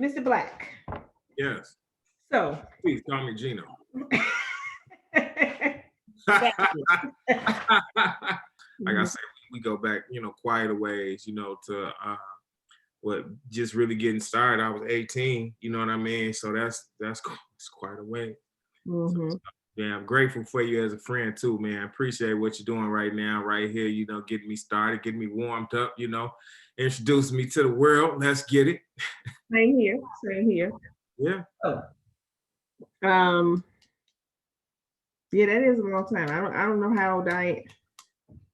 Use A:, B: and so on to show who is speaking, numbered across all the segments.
A: Mr. Black.
B: Yes.
A: So.
B: Please call me Geno. Like I said, we go back, quite a ways, to just really getting started. I was 18, you know what I mean? So that's quite a way.
A: Mm-hmm.
B: So, yeah, I'm grateful for you as a friend too, man. I appreciate what you're doing right now, right here, getting me started, getting me warmed up, introducing me to the world. Let's get it.
A: Same here.
B: Yeah.
A: Oh. Yeah, that is a long time. I don't know how old I am.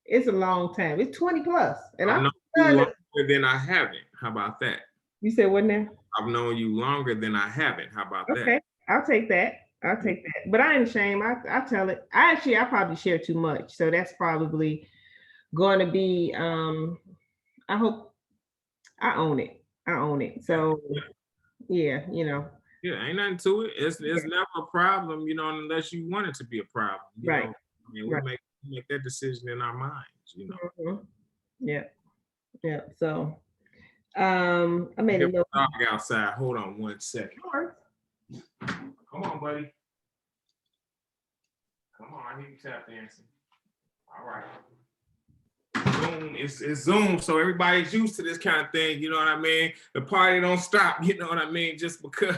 A: It's a long time. It's 20 plus. And
B: I've known you longer than I haven't. How about that?
A: You said what now?
B: I've known you longer than I haven't. How about that?
A: Okay, I'll take that. But I ain't ashamed. I tell it. I probably share too much. So that's probably going to be I hope I own it. So yeah,
B: Yeah, ain't nothing to it. It's never a problem, unless you want it to be a problem.
A: Right.
B: We make that decision in our minds,
A: Mm-hmm. Yeah. So I made a note.
B: Dog outside. Hold on 1 second. Come on, buddy. Come on, I need you tap dancing. All right. Zoom, it's Zoom, so everybody's used to this kind of thing, you know what I mean? The party don't stop, you know what I mean? Just because,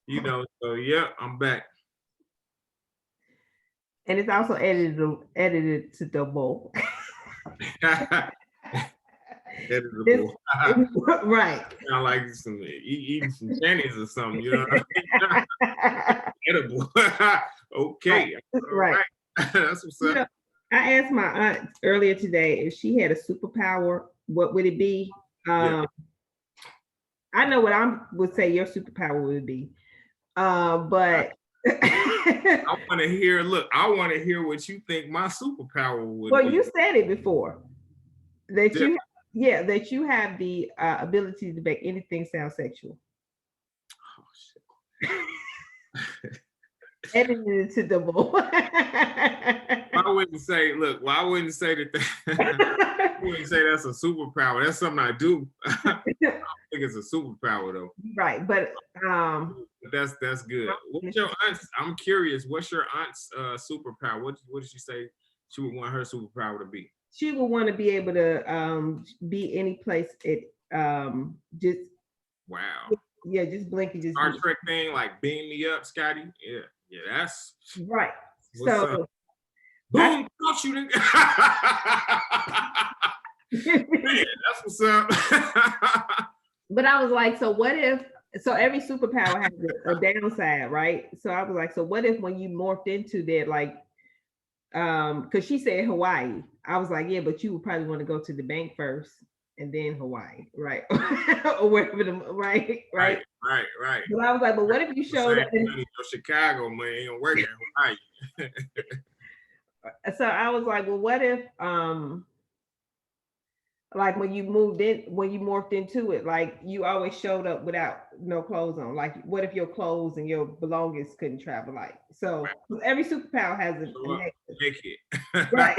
B: so yeah, I'm back.
A: And it's also edited to double.
B: Editable.
A: Right.
B: Sound like eating some pennies or something, you know what I mean? Edible. Okay.
A: Right.
B: That's what's up.
A: I asked my aunt earlier today if she had a superpower, what would it be? I know what I would say your superpower would be. But
B: I want to hear, I want to hear what you think my superpower would be.
A: Well, you said it before. That you have the ability to make anything sound sexual.
B: Oh shit.
A: Edited to double.
B: I wouldn't say that. I wouldn't say that's a superpower. That's something I do. I don't think it's a superpower though.
A: Right, but
B: that's good. What's your aunt's? I'm curious. What's your aunt's superpower? What did she say she would want her superpower to be?
A: She would want to be able to be any place just.
B: Wow.
A: Yeah, just blink and just.
B: Star Trek thing, like beam me up, Scotty. Yeah, that's
A: right. So.
B: Boom! Don't you? Man, that's what's up.
A: But I was like, so what if? So every superpower has a downside, right? So I was like, so what if when you morphed into that, like, because she said Hawaii, I was like, yeah, but you would probably want to go to the bank first and then Hawaii, right? Or wherever right. But I was like, but what if you showed up in
B: Chicago, man? Ain't working in Hawaii.
A: So I was like, well, what if like when you morphed into it, like you always showed up without no clothes on. Like what if your clothes and your belongings couldn't travel light? So every superpower has a right.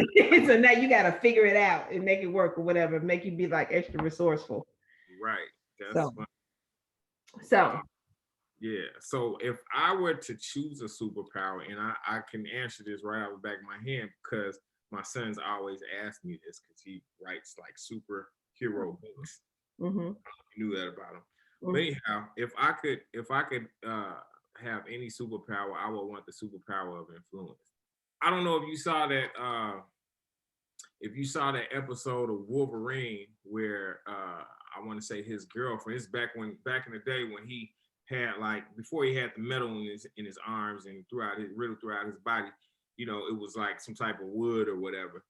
A: So now you gotta figure it out and make it work or whatever, make you be like extra resourceful.
B: Right. That's fun.
A: So
B: yeah. So if I were to choose a superpower, and I can answer this right out of the back of my hand because my son's always asked me this because he writes like superhero books.
A: Mm-hmm.
B: You knew that about him. Mm-hmm. But anyhow, if I could have any superpower, I would want the superpower of influence. I don't know if you saw that. If you saw that episode of Wolverine where I want to say his girlfriend. It's back in the day when he had before he had the metal in his arms and riddled throughout his body. It was like some type of wood or whatever.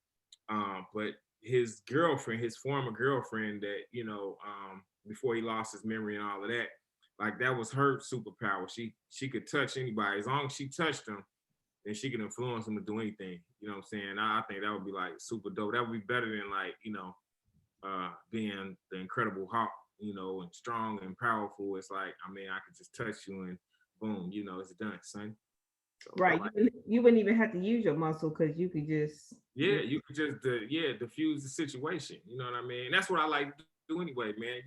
B: But his girlfriend, his former girlfriend that, before he lost his memory and all of that, that was her superpower. She could touch anybody. As long as she touched him, then she could influence him to do anything. You know what I'm saying? I think that would be super dope. That would be better than being the Incredible Hulk, and strong and powerful. It's I could just touch you and boom, it's done, son. So
A: right. You wouldn't even have to use your muscle because you could just.
B: Yeah, you could just diffuse the situation. You know what I mean? That's what I like to do anyway, man.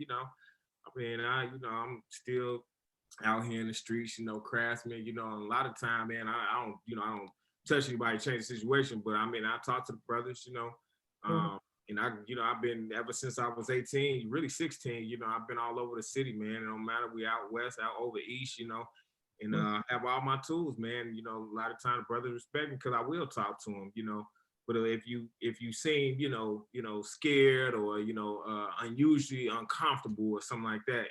B: I mean, I'm still out here in the streets, craftsman, and a lot of time, man, I don't touch anybody, change the situation, but I mean, I talk to the brothers, and I've been, ever since I was 18, really 16, I've been all over the city, man. It don't matter, we out west, out over east, and have all my tools, man. A lot of times brothers respect me because I will talk to them, but if you seem, scared or, unusually uncomfortable or something like that,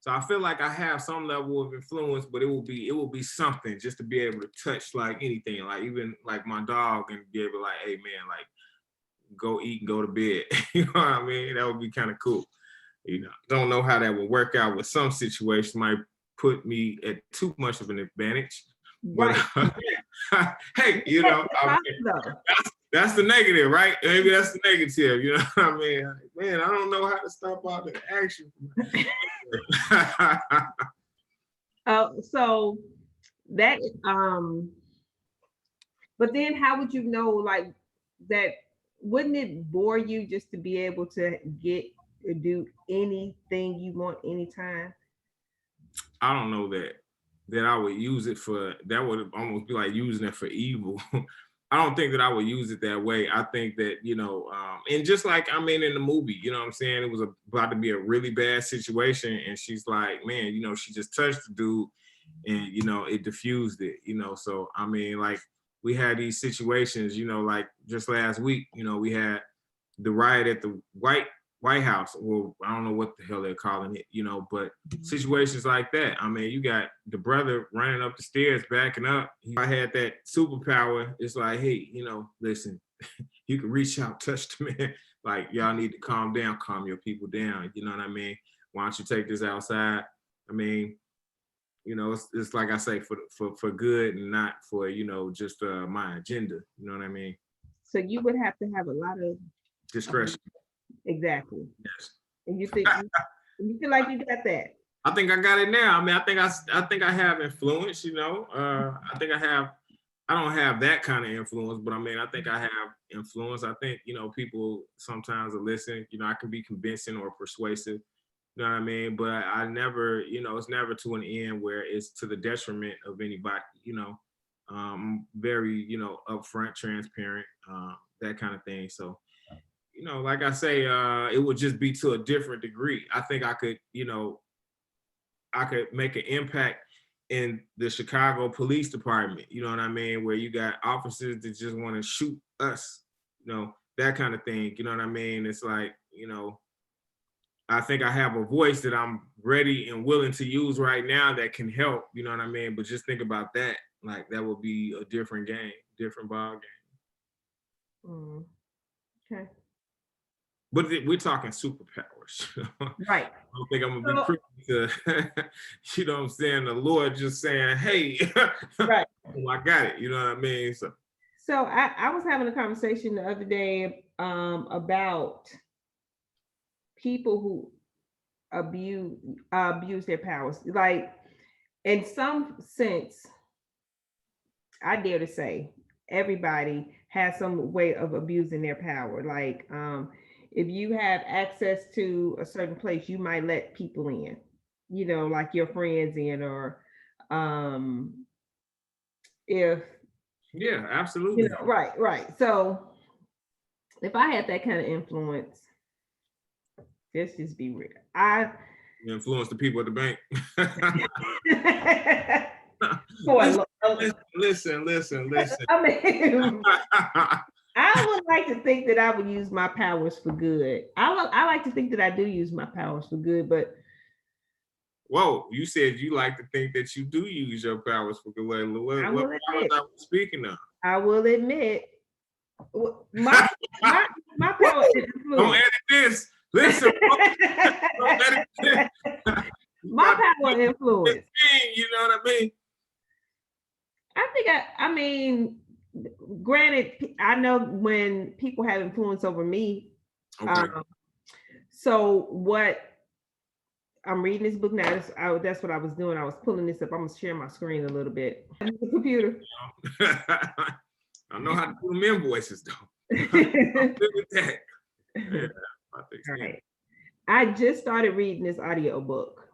B: so I feel like I have some level of influence, but it will be something just to be able to touch like anything, like even like my dog, and be able to like, hey man, like go eat and go to bed. You know what I mean? That would be kind of cool. Don't know how that would work out with some situations, might put me at too much of an advantage. Right. But hey, that's the negative, right? Maybe that's the negative, you know what I mean? Man, I don't know how to stop all the action.
A: So that but then how would you know, like, that wouldn't it bore you just to be able to do anything you want anytime?
B: I don't know that I would use it for, that would almost be like using it for evil. I don't think that I would use it that way. I think that, and just like, I mean, in the movie, you know what I'm saying? It was about to be a really bad situation. And she's like, man, she just touched the dude and, it diffused it, So, I mean, like, we had these situations, like just last week, we had the riot at the White House. Well, I don't know what the hell they're calling it, but situations like that. I mean, you got the brother running up the stairs, backing up. I had that superpower. It's like, hey, listen, you can reach out, touch the man. Like, y'all need to calm down, calm your people down. You know what I mean? Why don't you take this outside? I mean, it's like I say, for good and not for, just my agenda. You know what I mean?
A: So you would have to have a lot of
B: discretion.
A: Exactly.
B: Yes.
A: And you feel like you got that?
B: I think I got it now. I mean, I think I have influence, I think I don't have that kind of influence, but I mean, I think I have influence. I think, people sometimes will listen, I can be convincing or persuasive, you know what I mean? But I never, it's never to an end where it's to the detriment of anybody, very, upfront, transparent, that kind of thing. So, like I say, it would just be to a different degree. I think I could, I could make an impact in the Chicago Police Department, you know what I mean? Where you got officers that just want to shoot us, that kind of thing, you know what I mean? It's like, I think I have a voice that I'm ready and willing to use right now that can help, you know what I mean? But just think about that. Like, that would be a different game, different ball game.
A: Okay.
B: But we're talking superpowers.
A: Right.
B: I don't think I'm gonna be privy to, you know what I'm saying, the Lord just saying, hey, right. I got it, you know what I mean? So
A: I was having a conversation the other day about people who abuse their powers. Like, in some sense, I dare to say everybody has some way of abusing their power. Like, if you have access to a certain place, you might let people in, like your friends in, or if
B: yeah, absolutely.
A: Right. So if I had that kind of influence, let's just be real.
B: You influence the people at the bank. Listen.
A: I mean, I would like to think that I would use my powers for good. I like to think that I do use my powers for good, but
B: whoa, you said you like to think that you do use your powers for good. What powers are we speaking of?
A: I will admit, my power is influence.
B: Don't edit this. Listen, don't edit this.
A: My power influence.
B: You know what I mean?
A: I mean, granted, I know when people have influence over me. Okay. So what I'm reading this book now. That's what I was doing. I was pulling this up. I'm gonna share my screen a little bit. The computer.
B: I know how to do them invoices though. I'm good with that. Yeah,
A: all right. I just started reading this audio book.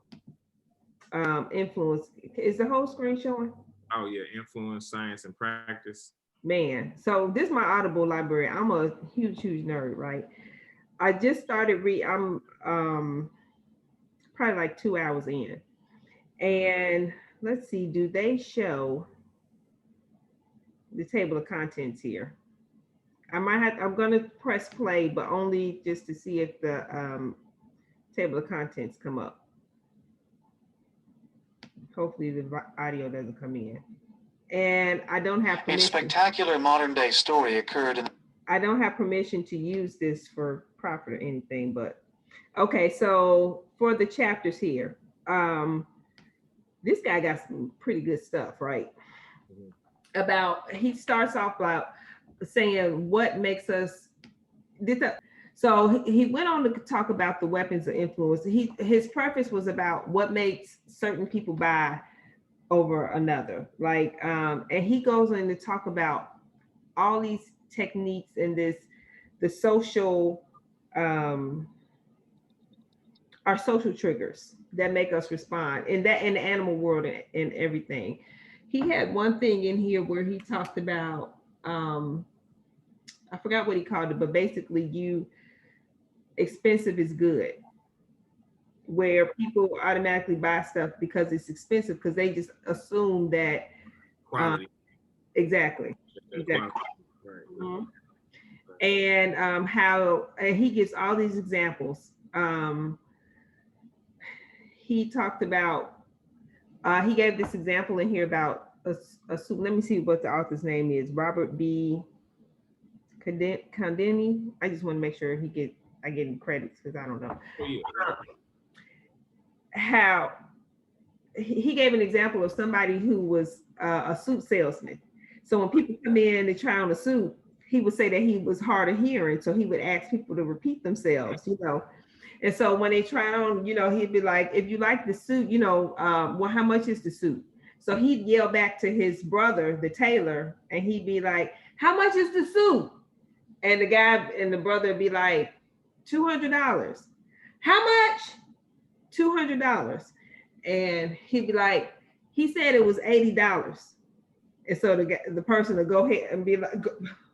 A: Influence. Is the whole screen showing?
B: Oh yeah, Influence, Science, and Practice.
A: Man, so this is my Audible library. I'm a huge nerd, right? I just started I'm probably like 2 hours in. And let's see, do they show the table of contents here? I'm gonna press play, but only just to see if the table of contents come up. Hopefully the audio doesn't come in. And I don't have permission.
C: A spectacular modern day story occurred in...
A: I don't have permission to use this for profit or anything, but okay, so for the chapters here, this guy got some pretty good stuff, right? He starts off about saying what makes us so he went on to talk about the weapons of influence. His preface was about what makes certain people buy over another, like and he goes in to talk about all these techniques and the social our social triggers that make us respond, and that in the animal world and everything. He had one thing in here where he talked about I forgot what he called it, but basically expensive is good, where people automatically buy stuff because it's expensive because they just assume that
B: Quality.
A: Exactly.
B: Right.
A: Mm-hmm. And how he gives all these examples. He talked about he gave this example in here about a suit. Let me see what the author's name is. Robert B. Condeni. I just want to make sure I get him credits because I don't know.
B: Oh, yeah.
A: How he gave an example of somebody who was a suit salesman. So when people come in to try on a suit, he would say that he was hard of hearing, so he would ask people to repeat themselves, And so when they try on, he'd be like, if you like the suit, well, how much is the suit? So he'd yell back to his brother, the tailor, and he'd be like, how much is the suit? And the guy and the brother would be like, $200. How much? $200. And he'd be like, he said it was $80. And so the person would go ahead and be like,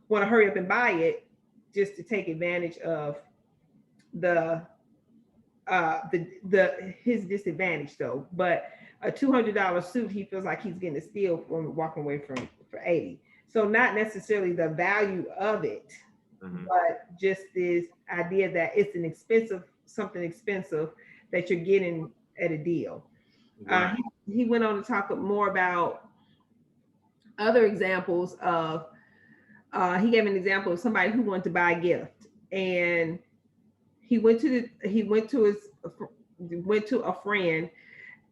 A: want to hurry up and buy it just to take advantage of his disadvantage though. But a $200 suit, he feels like he's getting a steal from walking away for $80. So not necessarily the value of it, but just this idea that it's something expensive that you're getting at a deal. Right. He went on to talk more about other examples of, he gave an example of somebody who wanted to buy a gift, and he went to a friend,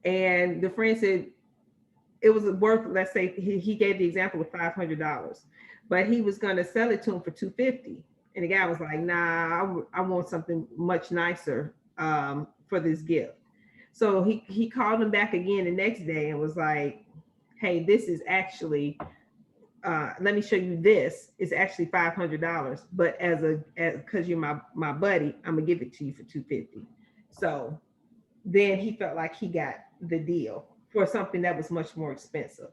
A: and the friend said it was worth, let's say he gave the example of $500, but he was going to sell it to him for $250, and the guy was like, nah, I want something much nicer for this gift. So he called him back again the next day and was like, hey, this is actually let me show you this. It's actually $500, but because you're my buddy, I'm gonna give it to you for $250. So then he felt like he got the deal for something that was much more expensive.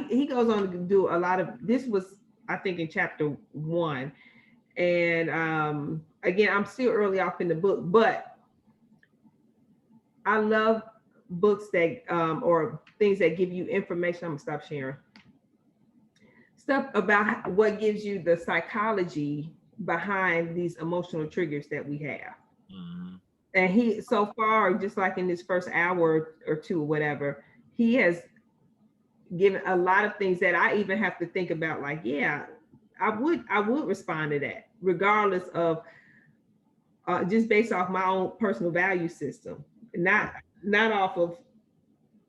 A: He goes on to do a lot of, this was, I think, in chapter 1. And again, I'm still early off in the book, but I love books that or things that give you information. I'm gonna stop sharing stuff about what gives you the psychology behind these emotional triggers that we have. And he, so far, just like in this first hour or two or whatever, he has given a lot of things that I even have to think about, like, yeah, I would respond to that regardless of just based off my own personal value system, not off of,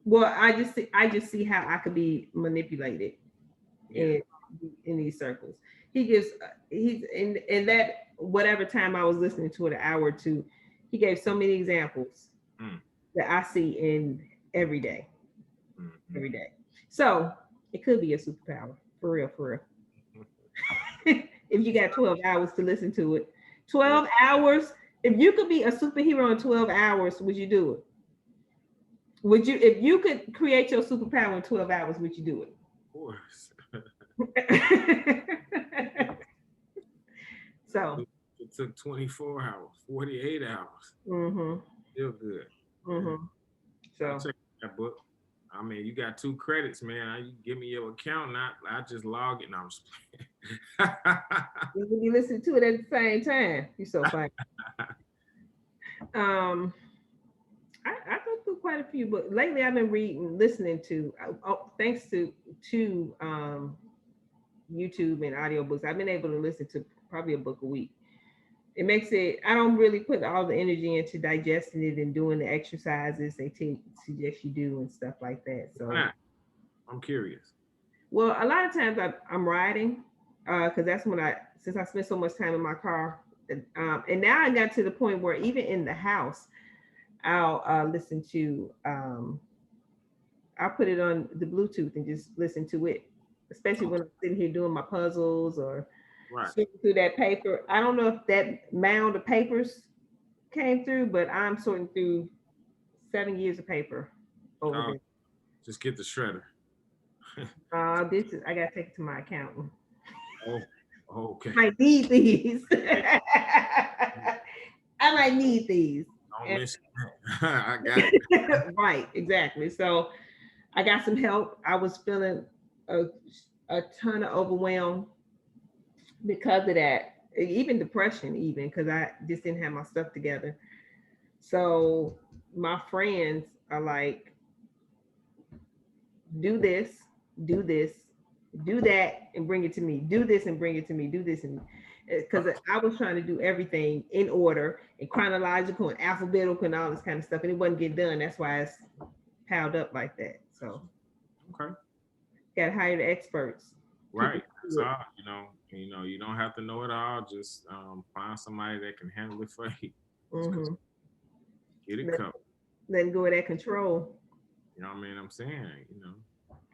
A: well, I just see how I could be manipulated in these circles. He's in that whatever time I was listening to it, an hour or two, he gave so many examples that I see in every day. So it could be a superpower, for real. If you got 12 hours to listen to it, 12 hours If you could be a superhero in 12 hours, would you do it? Would you, if you could create your superpower in 12 hours, would you do
B: Of course.
A: it? So,
B: It took 24 hours, 48 hours.
A: mm-hmm,
B: Still good.
A: mm-hmm.
B: I'll
A: So
B: check that book. I mean, you got 2 credits, man. You give me your account, I just log it and I'm just playing.
A: you would be listening to it at the same time. You're so funny. I go through quite a few books lately. I've been listening to. Thanks to YouTube and audiobooks, I've been able to listen to probably a book a week. It makes it. I don't really put all the energy into digesting it and doing the exercises they suggest you do and stuff like that. So,
B: I'm curious.
A: well, a lot of times I'm riding, because that's when since I spend so much time in my car, and now I got to the point where even in the house, I'll listen to. I'll put it on the Bluetooth and just listen to it, especially when I'm sitting here doing my puzzles or sorting through that paper. I don't know if that mound of papers came through, but I'm sorting through 7 years of paper over there.
B: Just get the shredder.
A: I gotta take it to my accountant.
B: Oh, okay.
A: I might need these. I might need these.
B: Don't miss it. I got it.
A: Right, exactly. So I got some help. I was feeling a ton of overwhelm because of that, even depression, even because I just didn't have my stuff together. So my friends are like, do this, do this, do that, and bring it to me. Do this and bring it to me. Do this, and because I was trying to do everything in order and chronological and alphabetical and all this kind of stuff, and it wasn't getting done. That's why it's piled up like that. So,
B: okay,
A: got to hire the experts.
B: Right. So you don't have to know it all. Just find somebody that can handle it for you.
A: Mm-hmm.
B: Get it covered.
A: Letting go of that control.
B: You know what I mean? I'm saying,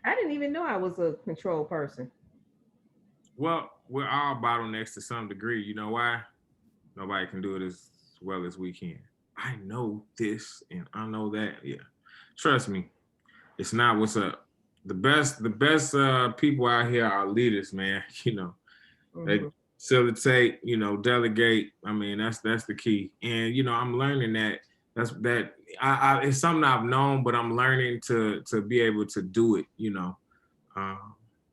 A: I didn't even know I was a control person.
B: Well, we're all bottlenecks to some degree. You know why? Nobody can do it as well as we can. I know this and I know that. Yeah. Trust me. It's not what's up. The best people out here are leaders, man. They facilitate, delegate. I mean, that's the key. And I'm learning that it's something I've known, but I'm learning to be able to do it.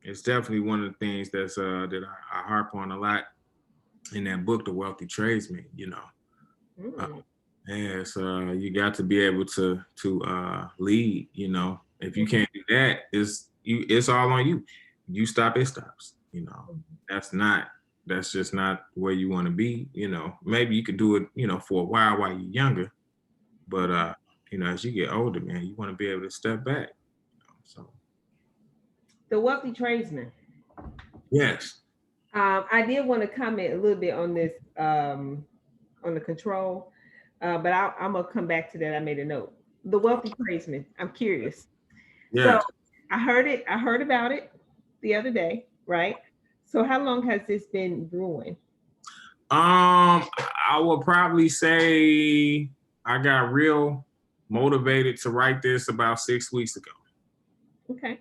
B: It's definitely one of the things that I harp on a lot in that book, The Wealthy Tradesman. You got to be able to lead. If you can't do that, it's all on you. You stop, it stops. That's just not where you want to be. Maybe you could do it, for a while you're younger, but as you get older, man, you want to be able to step back. So,
A: The Wealthy Tradesman.
B: Yes.
A: I did want to comment a little bit on this, on the control, but I'm gonna come back to that. I made a note. The Wealthy Tradesman. I'm curious.
B: Yeah.
A: So I heard about it the other day, right? So how long has this been brewing?
B: I will probably say I got real motivated to write this about 6 weeks ago.
A: Okay.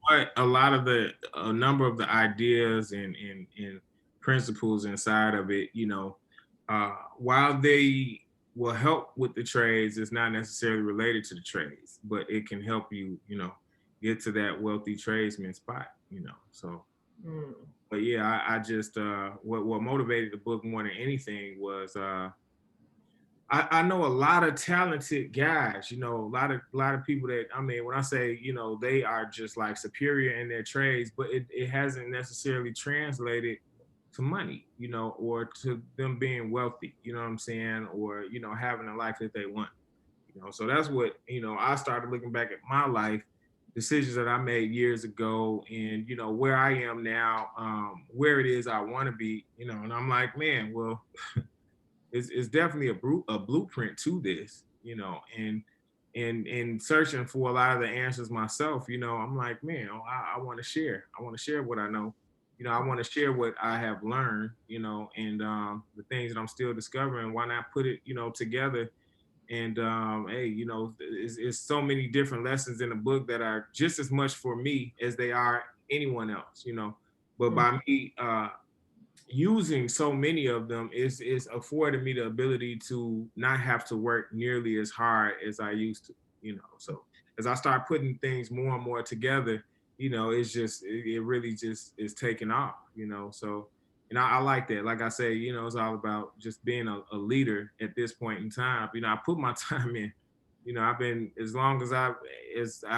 B: But a number of the ideas and principles inside of it, while they will help with the trades, it's not necessarily related to the trades, but it can help you, get to that wealthy tradesman spot, so. But yeah, I just what motivated the book more than anything was I know a lot of talented guys, a lot of people that, I mean, when I say, they are just like superior in their trades, but it hasn't necessarily translated to money, or to them being wealthy, you know what I'm saying? Or, having a life that they want, so that's what, I started looking back at my life, decisions that I made years ago and, where I am now, where it is I want to be, and I'm like, man, well, it's definitely a blueprint to this, and searching for a lot of the answers myself, I'm like, man, I want to share what I know, you know, I want to share what I have learned, you know, and the things that I'm still discovering. Why not put it, you know, together? And hey, you know, it's so many different lessons in the book that are just as much for me as they are anyone else, you know. But by me using so many of them is affording me the ability to not have to work nearly as hard as I used to, you know. So as I start putting things more and more together, you know, it's just it really just is taking off, you know. So and I like that. Like I say, you know, it's all about just being a leader at this point in time. You know, I put my time in. You know, I've been as long as I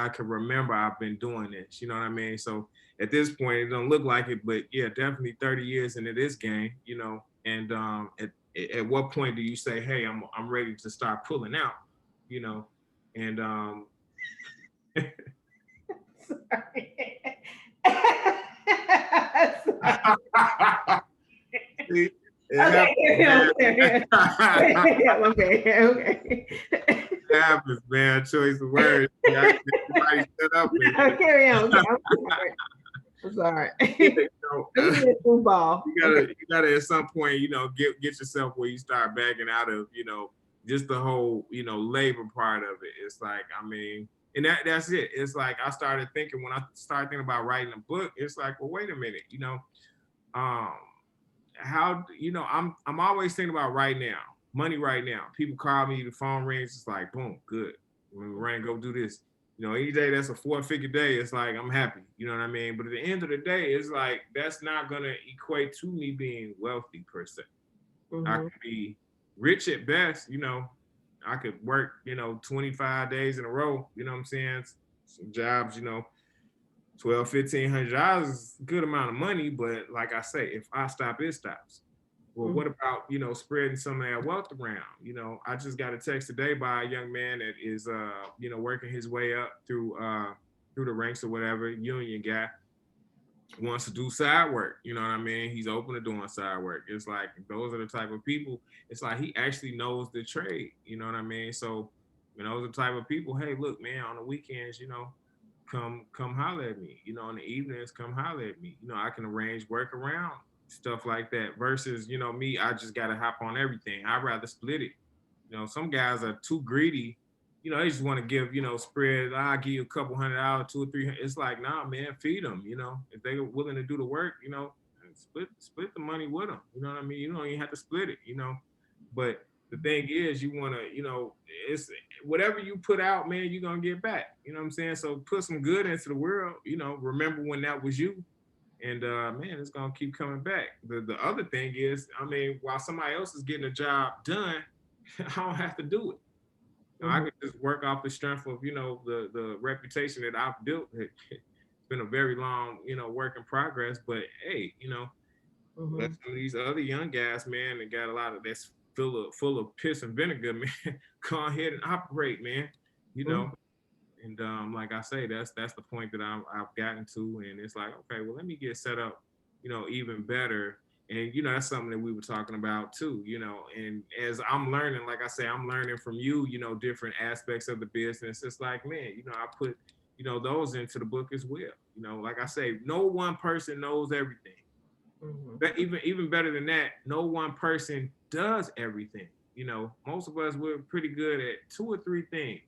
B: can remember, I've been doing this. You know what I mean? So at this point, it don't look like it, but yeah, definitely 30 years into this game. You know, and at what point do you say, hey, I'm ready to start pulling out? You know, and
A: Sorry.
B: See, it
A: Okay, okay.
B: happens, man. Choice of words. Yeah, everybody shut up.
A: Carry on. I'm sorry.
B: You know,
A: Football.
B: you gotta at some point, you know, get yourself where you start backing out of, you know, just the whole, you know, labor part of it. It's like, I mean, and that's it. It's like I started thinking when I started thinking about writing a book, it's like, well, wait a minute, you know, how, you know, I'm always thinking about right now, money right now. People call me, the phone rings, it's like, boom, good. We're ready to go do this. You know, any day that's a 4-figure day, it's like I'm happy. You know what I mean? But at the end of the day, it's like that's not gonna equate to me being wealthy per se. I could be rich at best, you know. I could work, you know, 25 days in a row, you know what I'm saying? Some jobs, you know, $1,200-$1,500 is a good amount of money, but like I say, if I stop, it stops. Well, what about, you know, spreading some of that wealth around? You know, I just got a text today by a young man that is, you know, working his way up through the ranks or whatever, union guy, wants to do side work. You know what I mean? He's open to doing side work. It's like those are the type of people. It's like he actually knows the trade. You know what I mean? So, you know, those are the type of people. Hey, look, man, on the weekends, you know, come holler at me. You know, in the evenings, come holler at me. You know, I can arrange work around stuff like that. Versus, you know, me, I just gotta hop on everything. I'd rather split it. You know, some guys are too greedy. You know, they just want to give, you know, spread. I'll give you a couple $100, 200 or 300. It's like, nah, man, feed them. You know, if they're willing to do the work, you know, split the money with them. You know what I mean? You don't even have to split it. You know, but the thing is, you want to, you know, it's whatever you put out, man, you're gonna get back. You know what I'm saying? So put some good into the world. You know, remember when that was you. And man, it's gonna keep coming back. The other thing is, I mean, while somebody else is getting a job done, I don't have to do it. You know, I could just work off the strength of, you know, the reputation that I've built. It's been a very long, you know, work in progress. But hey, you know, let some of these other young guys, man, that got a lot of that's full of piss and vinegar, man, go ahead and operate, man. You know. And like I say, that's the point that I've gotten to, and it's like, okay, well, let me get set up, you know, even better. And you know, that's something that we were talking about too, you know. And as I'm learning, like I say, I'm learning from you, you know, different aspects of the business. It's like, man, you know, I put, you know, those into the book as well. You know, like I say, no one person knows everything. But even better than that, no one person does everything. You know, most of us, we're pretty good at 2 or 3 things.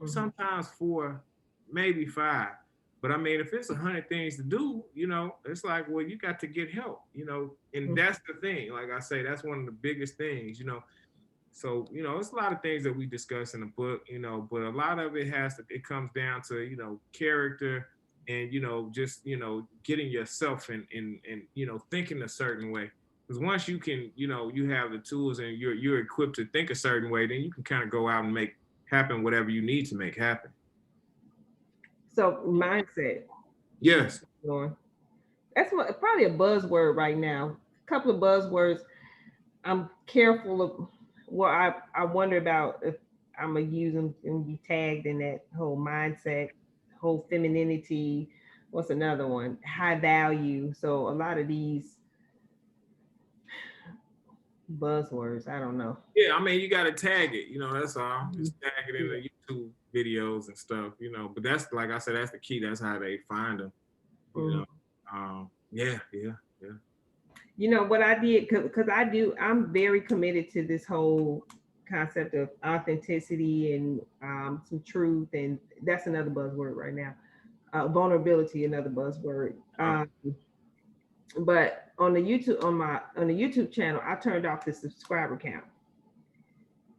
B: Sometimes 4, maybe 5. But I mean, if it's 100 things to do, you know, it's like, well, you got to get help, you know, and that's the thing. Like I say, that's one of the biggest things, you know. So, you know, it's a lot of things that we discuss in the book, you know, but a lot of it it comes down to, you know, character and, you know, just, you know, getting yourself and you know, thinking a certain way. Because once you can, you know, you have the tools and you're equipped to think a certain way, then you can kind of go out and make happen whatever you need to make happen.
A: So mindset.
B: Yes.
A: That's what probably a buzzword right now. A couple of buzzwords. I'm careful of what I wonder about if I'm gonna use them and be tagged in that whole mindset, whole femininity. What's another one? High value. So a lot of these buzzwords, I don't know.
B: Yeah, I mean, you got to tag it, you know, that's all. Just tag it in the YouTube videos and stuff, you know. But that's, like I said, that's the key. That's how they find them, you know. Yeah.
A: You know what I did, because I'm very committed to this whole concept of authenticity and some truth, and that's another buzzword right now. Vulnerability, another buzzword. But on the YouTube channel, I turned off the subscriber count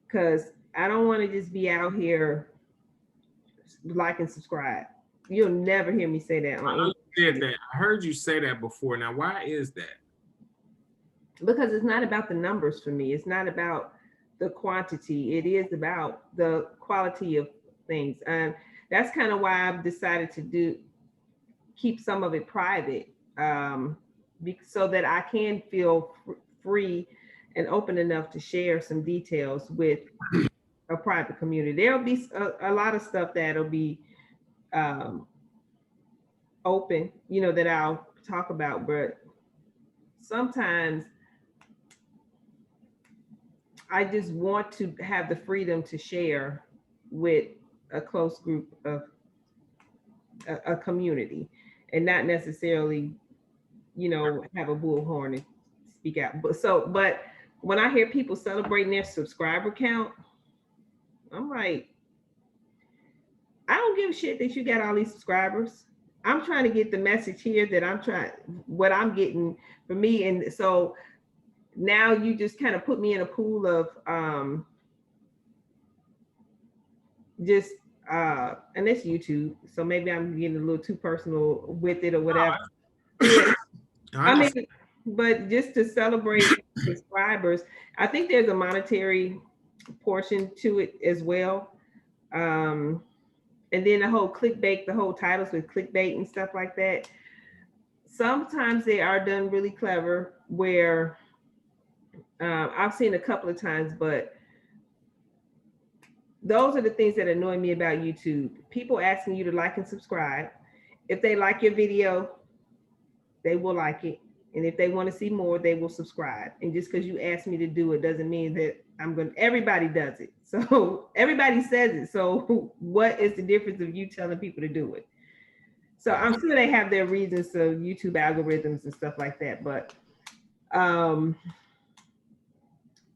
A: because I don't want to just be out here like and subscribe. You'll never hear me say that on any.
B: I heard you say that before. Now, why is that?
A: Because it's not about the numbers for me. It's not about the quantity. It is about the quality of things. And that's kind of why I've decided to keep some of it private, so that I can feel free and open enough to share some details with a private community. There'll be a lot of stuff that'll be open, that I'll talk about, but sometimes I just want to have the freedom to share with a close group of a community, and not necessarily, have a bullhorn and speak out. But when I hear people celebrating their subscriber count, I'm like, I don't give a shit that you got all these subscribers. I'm trying to get the message here that what I'm getting for me. And so now you just kind of put me in a pool of and it's YouTube, so maybe I'm getting a little too personal with it or whatever. I mean, but just to celebrate subscribers, I think there's a monetary portion to it as well. And then the whole clickbait, the whole titles with clickbait and stuff like that. Sometimes they are done really clever where I've seen a couple of times, but those are the things that annoy me about YouTube. People asking you to like and subscribe. If they like your video, they will like it. And if they want to see more, they will subscribe. And just because you asked me to do it doesn't mean that everybody does it. So everybody says it. So what is the difference of you telling people to do it? So I'm sure they have their reasons, so YouTube algorithms and stuff like that. But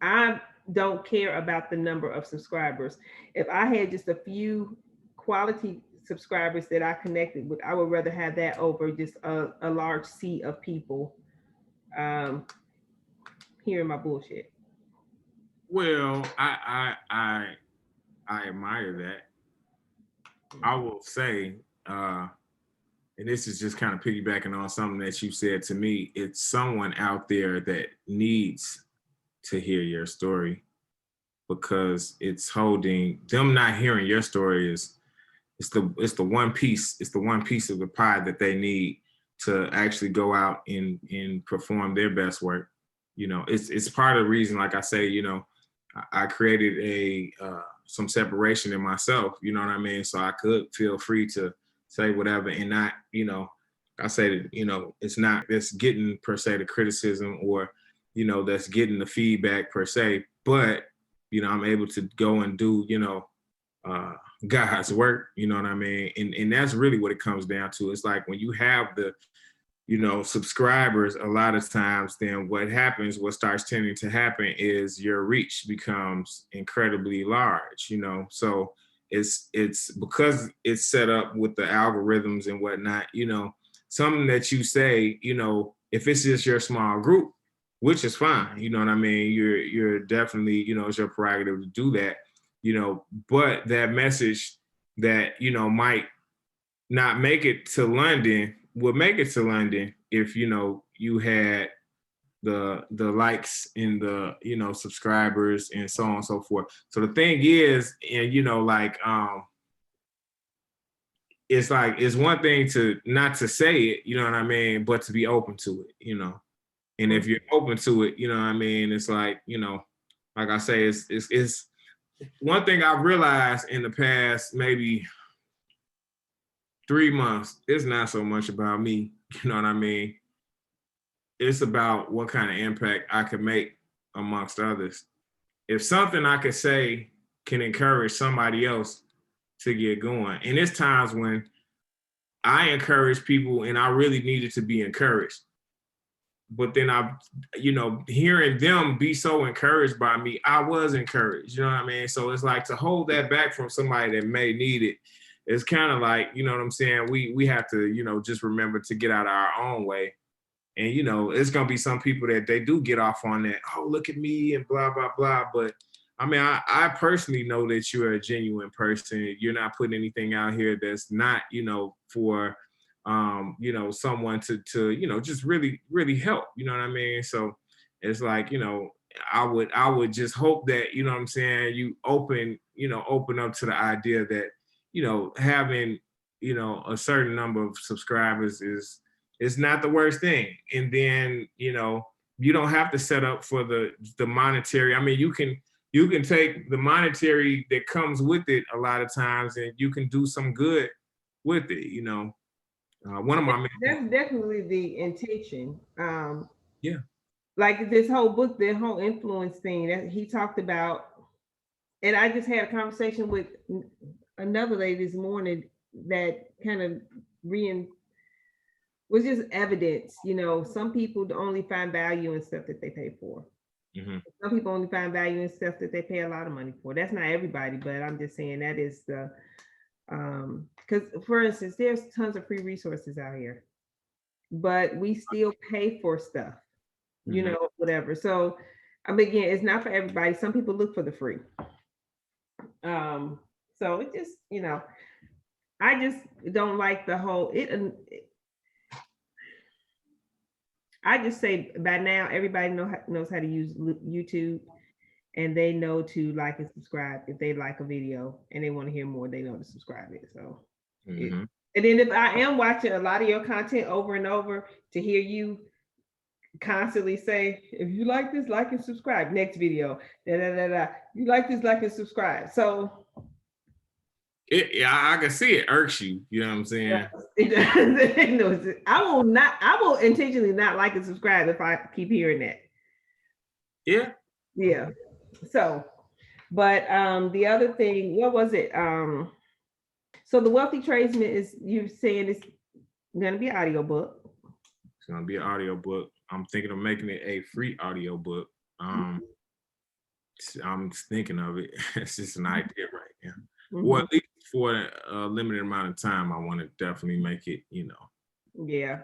A: I don't care about the number of subscribers. If I had just a few quality subscribers that I connected with, I would rather have that over just a large sea of people hearing my bullshit.
B: Well, I admire that. I will say, and this is just kind of piggybacking on something that you said to me, it's someone out there that needs to hear your story, because it's holding them. Not hearing your story it's the one piece of the pie that they need to actually go out and perform their best work. It's part of the reason, like I say, I created some separation in myself, you know what I mean? So I could feel free to say whatever and not, I say that, it's not that's getting per se the criticism or, that's getting the feedback per se, but, I'm able to go and do, God's work, you know what I mean? And that's really what it comes down to. It's like when you have the, subscribers a lot of times, then what starts tending to happen is your reach becomes incredibly large, so it's because it's set up with the algorithms and whatnot, something that you say, if it's just your small group, which is fine, you know what I mean? You're definitely, it's your prerogative to do that, but that message that, might not make it to London would make it to London if, you had the likes and the, subscribers and so on and so forth. So the thing is, and, it's one thing to not to say it, you know what I mean, but to be open to it, and if you're open to it, you know what I mean, it's like, like I say, it's one thing I've realized in the past maybe 3 months, it's not so much about me, you know what I mean? It's about what kind of impact I can make amongst others. If something I could say can encourage somebody else to get going, and it's times when I encourage people, and I really needed to be encouraged. But then hearing them be so encouraged by me, I was encouraged, you know what I mean? So it's like to hold that back from somebody that may need it, it's kind of like, you know what I'm saying? We have to, just remember to get out of our own way. And, it's going to be some people that they do get off on that, oh, look at me and blah, blah, blah. But I mean, I personally know that you're a genuine person. You're not putting anything out here that's not, for, someone to just really, really help, you know what I mean? So it's like, I would just hope that, you know what I'm saying, you open up to the idea that, having, a certain number of subscribers is not the worst thing. And then, you don't have to set up for the monetary. I mean, you can take the monetary that comes with it a lot of times, and you can do some good with it, one of my
A: that's definitely the intention.
B: Yeah.
A: Like this whole book, the whole influence thing that he talked about, and I just had a conversation with another lady this morning that kind of was just evidence. Some people only find value in stuff that they pay for.
B: Mm-hmm.
A: Some people only find value in stuff that they pay a lot of money for. That's not everybody, but I'm just saying that is the because for instance, there's tons of free resources out here, but we still pay for stuff, whatever. So I mean, again, it's not for everybody. Some people look for the free. So it just, I just don't like the whole I just say by now everybody knows how to use YouTube, and they know to like and subscribe. If they like a video and they want to hear more, they know to subscribe it. So, and then if I am watching a lot of your content over and over, to hear you constantly say, if you like this, like and subscribe. Next video, da da da da. You like this, like and subscribe. So.
B: I can see it irks you. You know what I'm saying?
A: I will intentionally not like and subscribe if I keep hearing that.
B: Yeah.
A: Yeah. So, but the other thing, what was it? So the Wealthy Tradesman is, you're saying it's gonna be an audiobook.
B: It's gonna be an audiobook. I'm thinking of making it a free audiobook. I'm thinking of it. It's just an idea right now. Mm-hmm. Or at least for a limited amount of time, I want to definitely make it,
A: Yeah.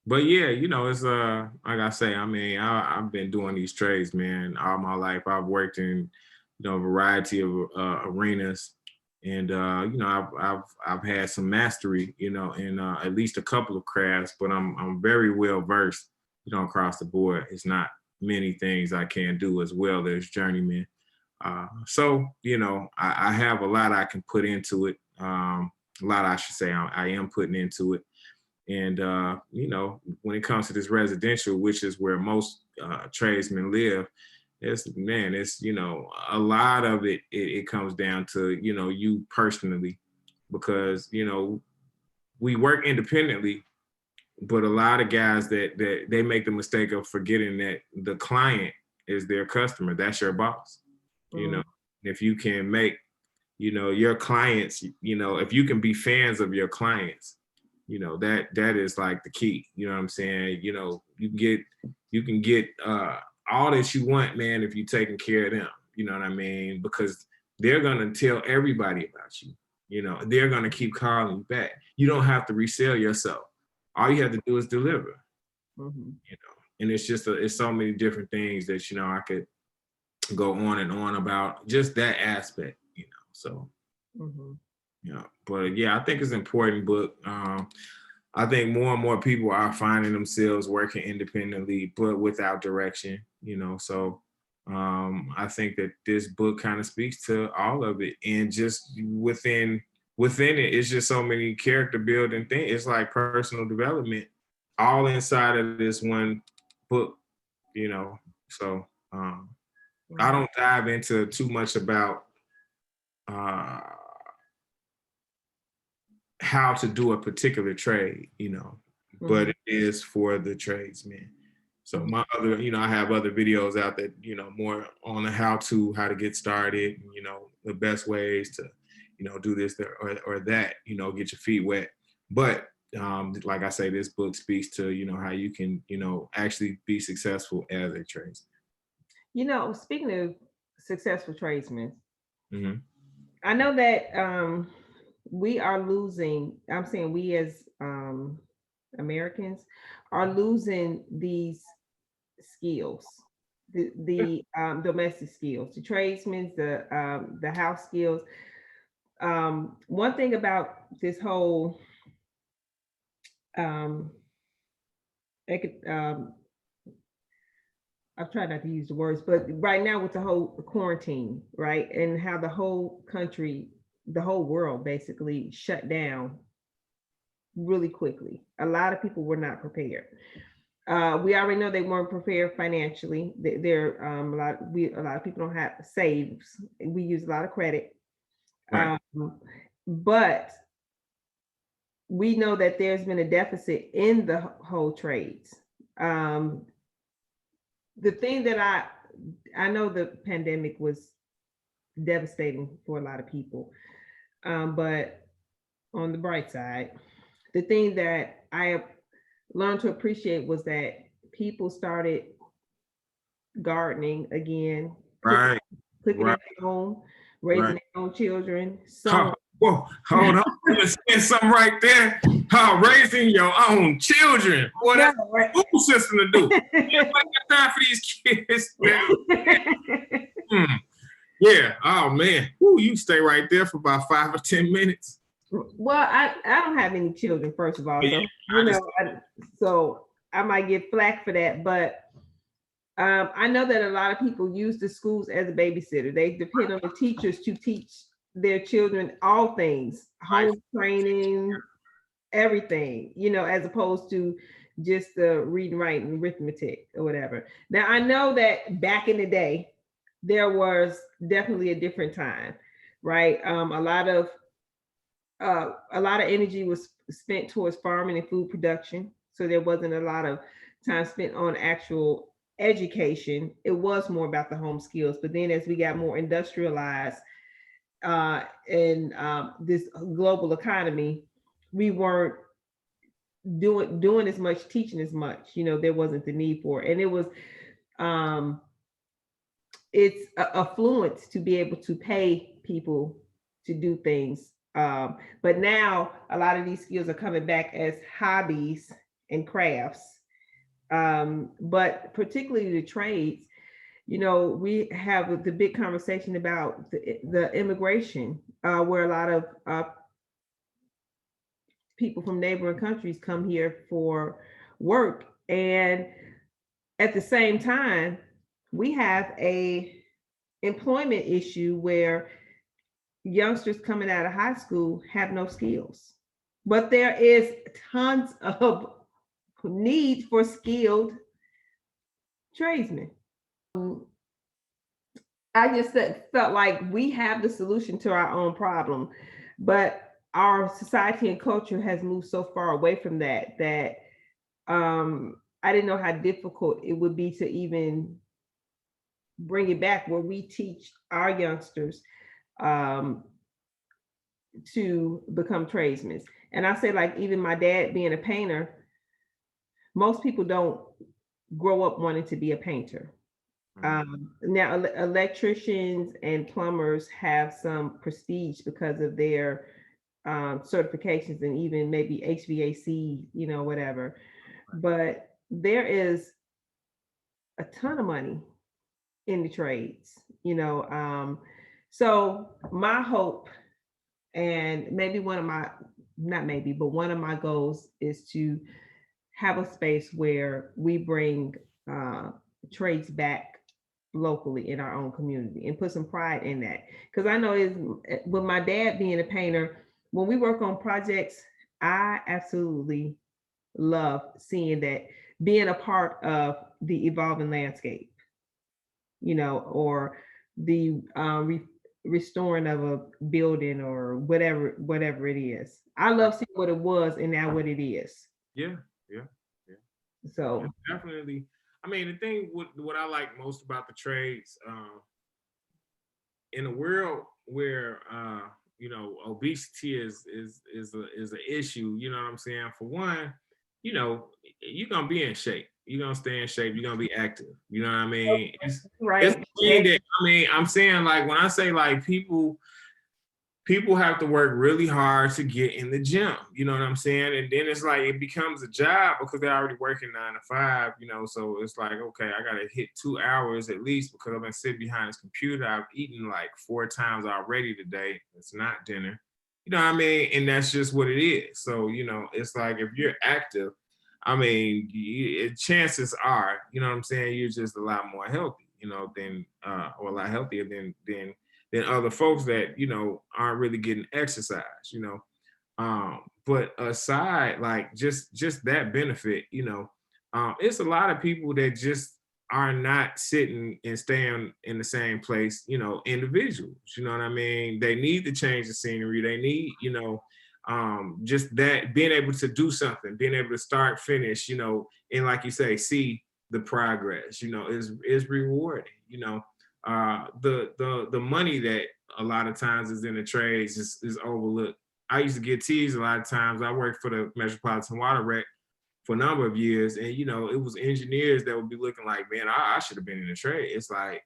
B: But yeah, it's like I say, I mean, I've been doing these trades, man, all my life. I've worked in, a variety of arenas, and I've had some mastery, in at least a couple of crafts. But I'm very well versed, across the board. It's not many things I can do as well as journeyman. So, I have a lot I can put into it. A lot, I should say, I am putting into it. And, when it comes to this residential, which is where most tradesmen live, it's a lot of it comes down to, you personally, because, we work independently, but a lot of guys that they make the mistake of forgetting that the client is their customer. That's your boss. If you can make, your clients, if you can be fans of your clients, that is like the key. You know what I'm saying? You can get all that you want, man, if you're taking care of them. You know what I mean? Because they're gonna tell everybody about you. They're gonna keep calling you back. You don't have to resell yourself. All you have to do is deliver. Mm-hmm. And it's just it's so many different things that I could go on and on about just that aspect. So. Mm-hmm. But yeah, I think it's an important book. I think more and more people are finding themselves working independently, but without direction, so I think that this book kind of speaks to all of it. And just within it, it's just so many character building things. It's like personal development all inside of this one book, so I don't dive into too much about how to do a particular trade, but it is for the tradesman. So my other, I have other videos out that, more on how to get started, the best ways to, do this or that, get your feet wet. But like I say, this book speaks to, how you can, actually be successful as a tradesman.
A: Speaking of successful tradesmen,
B: Mm-hmm.
A: I know that we are losing, I'm saying we as Americans are losing these skills, the domestic skills, the tradesmen, the house skills. One thing about this whole um, I've tried not to use the words, but right now with the whole quarantine, right, and how the whole country, the whole world basically shut down really quickly. A lot of people were not prepared. We already know they weren't prepared financially. They're a lot of people don't have saves. We use a lot of credit,
B: Right.
A: But we know that there's been a deficit in the whole trades. The thing that I know the pandemic was devastating for a lot of people, but on the bright side, the thing that I have learned to appreciate was that people started gardening again,
B: Right.
A: cooking
B: Right.
A: at home, raising
B: Right.
A: their own children.
B: Whoa, hold on. Let's say something right there. Raising your own children. Boy, that's
A: right.
B: a school system to do. You ain't got time for these kids. Yeah. Oh man. Ooh, you stay right there for about 5 or 10 minutes.
A: Well, I don't have any children, first of all, so so I might get flack for that, but I know that a lot of people use the schools as a babysitter. They depend on the teachers to teach their children all things, home training, everything, as opposed to just the reading, writing, arithmetic, or whatever. Now, I know that back in the day, there was definitely a different time, right? A lot of energy was spent towards farming and food production, so there wasn't a lot of time spent on actual education. It was more about the home skills. But then as we got more industrialized in this global economy, we weren't doing as much, teaching as much. There wasn't the need for it. And it was it's affluence to be able to pay people to do things. But now a lot of these skills are coming back as hobbies and crafts. But particularly the trades, we have the big conversation about the immigration, where a lot of people from neighboring countries come here for work. And at the same time, we have a employment issue where youngsters coming out of high school have no skills. But there is tons of need for skilled tradesmen. I just felt like we have the solution to our own problem, but our society and culture has moved so far away from that I didn't know how difficult it would be to even bring it back where we teach our youngsters to become tradesmen. And I say, like, even my dad being a painter, most people don't grow up wanting to be a painter. Now, electricians and plumbers have some prestige because of their certifications and even maybe HVAC, whatever. But there is a ton of money in the trades, so my hope, and maybe one of my goals is to have a space where we bring trades back locally in our own community and put some pride in that. Because I know with my dad being a painter, when we work on projects, I absolutely love seeing that, being a part of the evolving landscape, or the restoring of a building or whatever it is. I love seeing what it was and now what it is.
B: Yeah.
A: So
B: definitely. I mean, the thing what I like most about the trades, in a world where obesity is an issue. You know what I'm saying? For one, you're gonna be in shape. You're gonna stay in shape. You're gonna be active. You know what I mean? It's
A: Right.
B: the thing that, I'm saying, like, when I say, like, people have to work really hard to get in the gym. You know what I'm saying? And then it's like it becomes a job because they're already working 9 to 5. So it's like, okay, I gotta hit 2 hours at least because I've been sitting behind this computer. I've eaten like 4 times already today. It's not dinner. You know what I mean? And that's just what it is. So, it's like if you're active, chances are, you know what I'm saying, you're just a lot more healthy, than or a lot healthier than other folks that, aren't really getting exercise, but aside, like, just that benefit, it's a lot of people that just are not sitting and staying in the same place, individuals, you know what I mean? They need to change the scenery. They need, just that being able to do something, being able to start, finish, and like you say, see the progress, is rewarding, the money that a lot of times is in the trades is overlooked. I used to get teased a lot of times. I worked for the Metropolitan Water Rec for a number of years, and it was engineers that would be looking like, man, I should have been in the trade. It's like,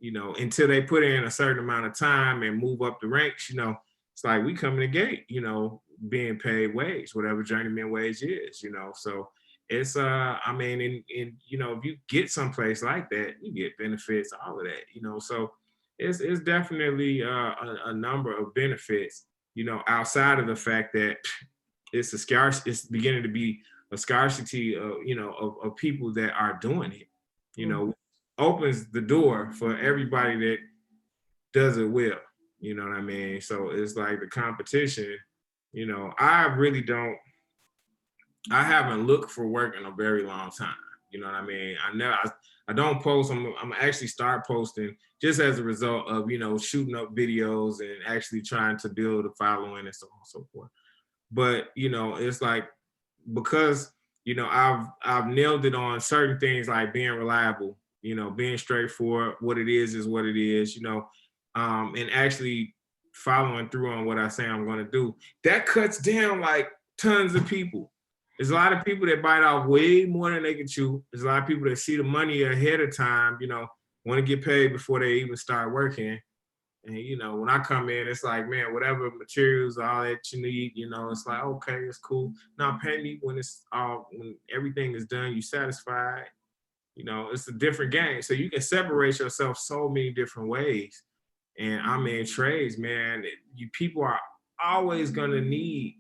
B: until they put in a certain amount of time and move up the ranks, it's like we come in the gate, being paid wage, whatever journeyman wage is, so it's if you get someplace like that, you get benefits, all of that, so it's definitely a number of benefits, outside of the fact that it's beginning to be a scarcity of, of people that are doing it, opens the door for everybody that does it well, you know what I mean? So it's like the competition, I haven't looked for work in a very long time. You know what I mean? I don't post. I'm actually start posting just as a result of, shooting up videos and actually trying to build a following and so on and so forth. But, it's like, because, I've nailed it on certain things like being reliable, being straightforward, what it is what it is, and actually following through on what I say I'm going to do. That cuts down like tons of people. There's a lot of people that bite off way more than they can chew. There's a lot of people that see the money ahead of time, want to get paid before they even start working. And, when I come in, it's like, man, whatever materials, all that you need, it's like, okay, it's cool. Now pay me when when everything is done, you satisfied. It's a different game. So you can separate yourself so many different ways. And trades, man, people are always going to need,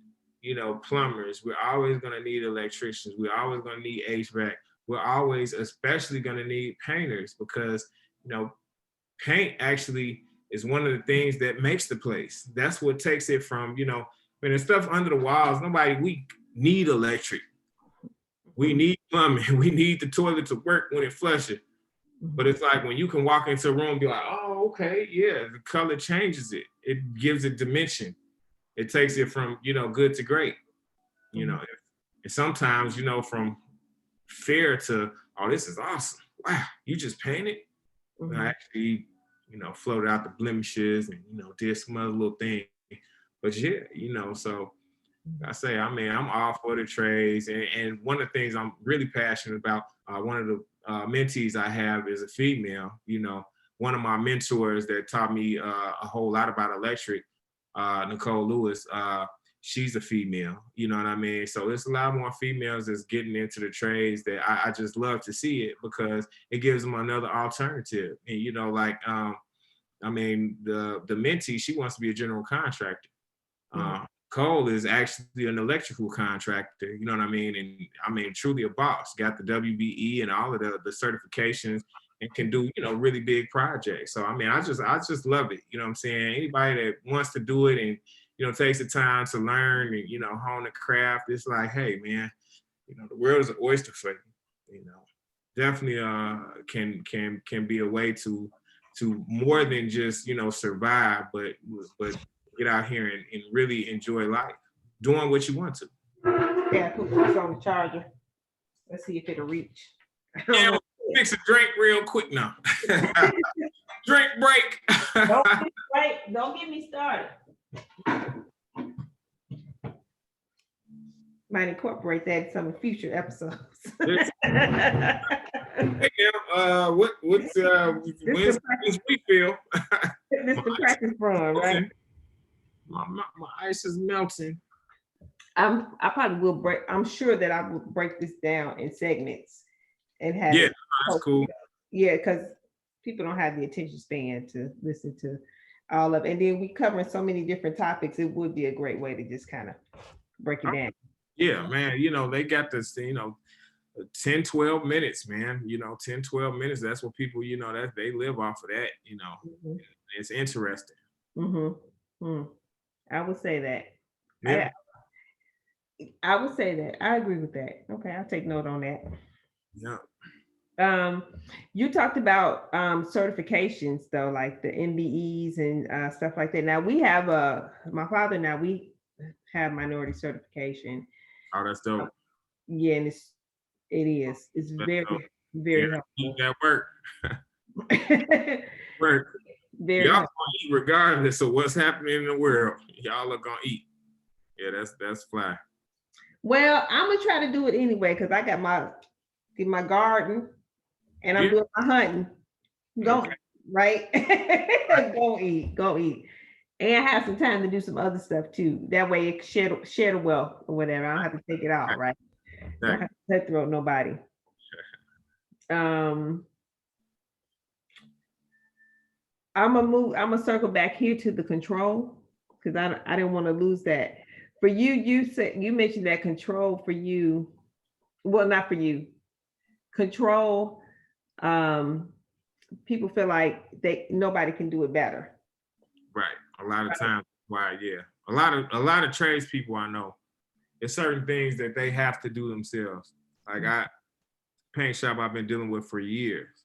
B: plumbers. We're always going to need electricians. We're always going to need HVAC. We're always especially going to need painters because, paint actually is one of the things that makes the place. That's what takes it from, when there's stuff under the walls, we need electric. We need plumbing. We need the toilet to work when it flushes. But it's like when you can walk into a room and be like, oh, okay, yeah, the color changes it. It gives it dimension. It takes it from, good to great. And sometimes, from fair to, oh, this is awesome. Wow, you just painted? Mm-hmm. I actually, floated out the blemishes and, did some other little thing. But yeah, so I say, I'm all for the trades. And one of the things I'm really passionate about, one of the mentees I have is a female, one of my mentors that taught me a whole lot about electric, Nicole Lewis, she's a female, you know what I mean? So it's a lot more females that's getting into the trades that I just love to see it because it gives them another alternative. And, the mentee, she wants to be a general contractor. Cole is actually an electrical contractor, you know what I mean? And truly a boss, got the WBE and all of the certifications and can do, really big projects. So, I just love it. You know what I'm saying? Anybody that wants to do it and, takes the time to learn and, hone the craft, it's like, hey, man, the world is an oyster for you, definitely can be a way to more than just, survive, but get out here and really enjoy life, doing what you want to.
A: Yeah, put this on the charger. Let's see if it'll reach.
B: Yeah, we'll fix a drink real quick now. Drink break.
A: Don't get me started. Might incorporate that in some future episodes.
B: Hey, what's when's refill?
A: This is the practice run, right?
B: My ice is melting.
A: I probably will break. I'm sure that I will break this down in segments and have
B: Yeah,
A: it.
B: that's cool.
A: Yeah, because people don't have the attention span to listen to all of it. And then we covering so many different topics. It would be a great way to just kind of break it down.
B: Yeah, man. They got this, 10, 12 minutes, man. 10, 12 minutes. That's what people, that they live off of that,
A: Mm-hmm.
B: It's interesting.
A: Mm-hmm. I would say that.
B: Yeah.
A: I would say that. I agree with that. Okay, I'll take note on that.
B: Yeah.
A: You talked about certifications though, like the MBEs and stuff like that. Now we have my father. Now we have minority certification.
B: Oh, that's dope.
A: Yeah, and it's
B: That's
A: very
B: dope.
A: very
B: Yeah,
A: helpful.
B: that work. Work.
A: Very
B: Y'all
A: helpful.
B: gonna eat regardless of what's happening in the world. Y'all are gonna eat. Yeah, that's fly.
A: Well, I'm gonna try to do it anyway because I got my garden and I'm doing my hunting. Go right. Go eat. And have some time to do some other stuff too. That way it share the wealth or whatever. I don't have to take it out, right? I don't have to cutthroat nobody. I'm gonna circle back here to the control because I didn't want to lose that. For you, you mentioned that control for you. Well, not for you. Control. People feel like nobody can do it better.
B: Right. A lot of times, why? Yeah. A lot of tradespeople I know, there's certain things that they have to do themselves. Like paint shop I've been dealing with for years,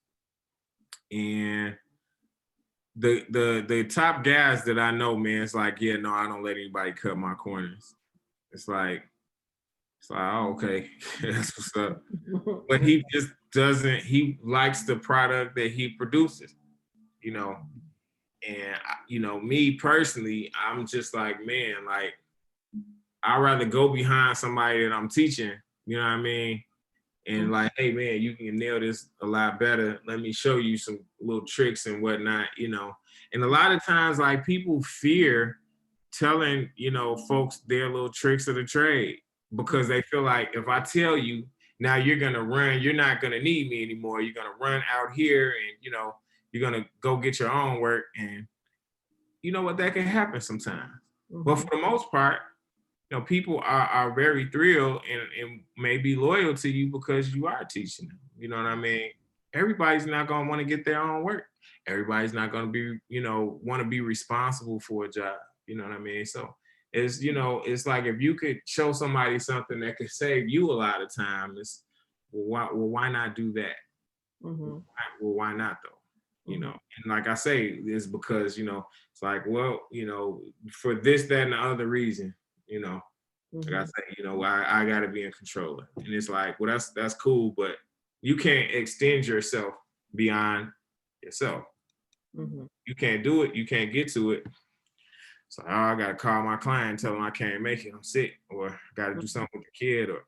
B: and the top guys that I know, man, it's like, yeah, no, I don't let anybody cut my corners. It's like, oh, okay, that's what's up. But he just doesn't. He likes the product that he produces, And me personally, I'm just like, man, like I'd rather go behind somebody that I'm teaching. You know what I mean? And like, hey man, you can nail this a lot better. Let me show you some little tricks and whatnot, And a lot of times, like people fear telling, folks their little tricks of the trade because they feel like if I tell you, now you're gonna run, you're not gonna need me anymore. You're gonna run out here and you're gonna go get your own work. And you know what, that can happen sometimes. Mm-hmm. But for the most part, people are very thrilled and may be loyal to you because you are teaching them. You know what I mean? Everybody's not going to want to get their own work. Everybody's not going to be, want to be responsible for a job. You know what I mean? So it's, it's like if you could show somebody something that could save you a lot of time, why not do that? Mm-hmm. Well, why not though? And like I say, it's because, it's like, well, for this, that, and the other reason, like I say, I got to be in control. And it's like, well, that's cool, but you can't extend yourself beyond yourself. Mm-hmm. You can't do it. You can't get to it. So I got to call my client and tell them I can't make it. I'm sick, or got to do something with the kid, or,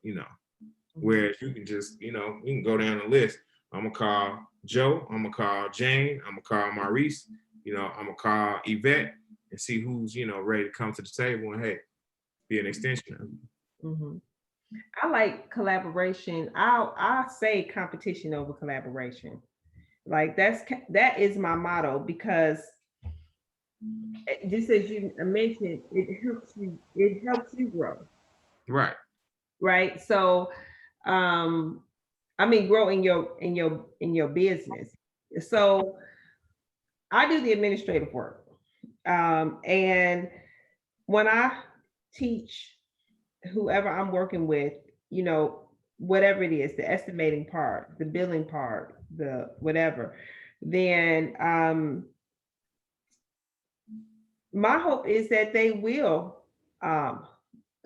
B: whereas you can just, we can go down the list. I'm going to call Joe. I'm going to call Jane. I'm going to call Maurice. I'm going to call Yvette and see who's, ready to come to the table and, hey, be an extension of it.
A: Mm-hmm. I like collaboration. I'll say competition over collaboration. Like that is my motto because just as you mentioned, it helps you grow. Right. So grow in your business. So I do the administrative work. And when I teach whoever I'm working with, whatever it is, the estimating part, the billing part, the whatever, then my hope is that they will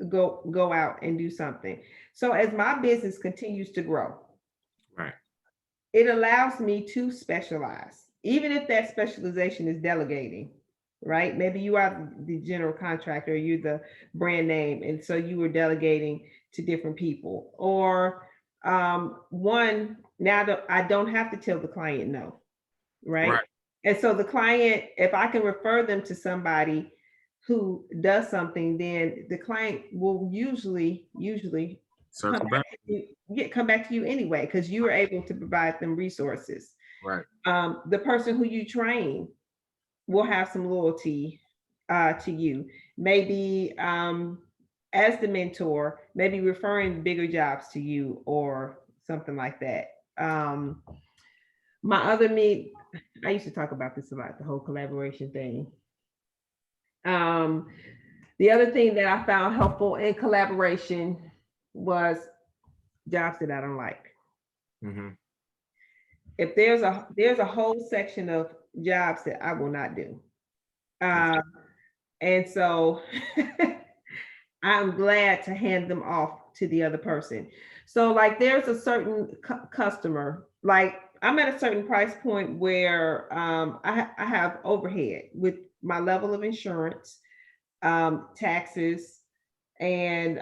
A: go out and do something. So as my business continues to grow,
B: right,
A: it allows me to specialize, even if that specialization is delegating, right? Maybe you are the general contractor, you're the brand name, and so you were delegating to different people. Or one, now that I don't have to tell the client no, right?
B: Right.
A: And so the client, if I can refer them to somebody who does something, then the client will usually come
B: Circle
A: back
B: back.
A: to you, come back to you anyway, because you were able to provide them resources.
B: Right.
A: The person who you train will have some loyalty to you. Maybe as the mentor, maybe referring bigger jobs to you or something like that. My other me, I used to talk about this a lot, the whole collaboration thing. Um, the other thing that I found helpful in collaboration was jobs that I don't like.
B: Mm-hmm.
A: If there's a whole section of jobs that I will not do. And so I'm glad to hand them off to the other person. So like there's a certain customer, like I'm at a certain price point where I have overhead with my level of insurance, taxes, and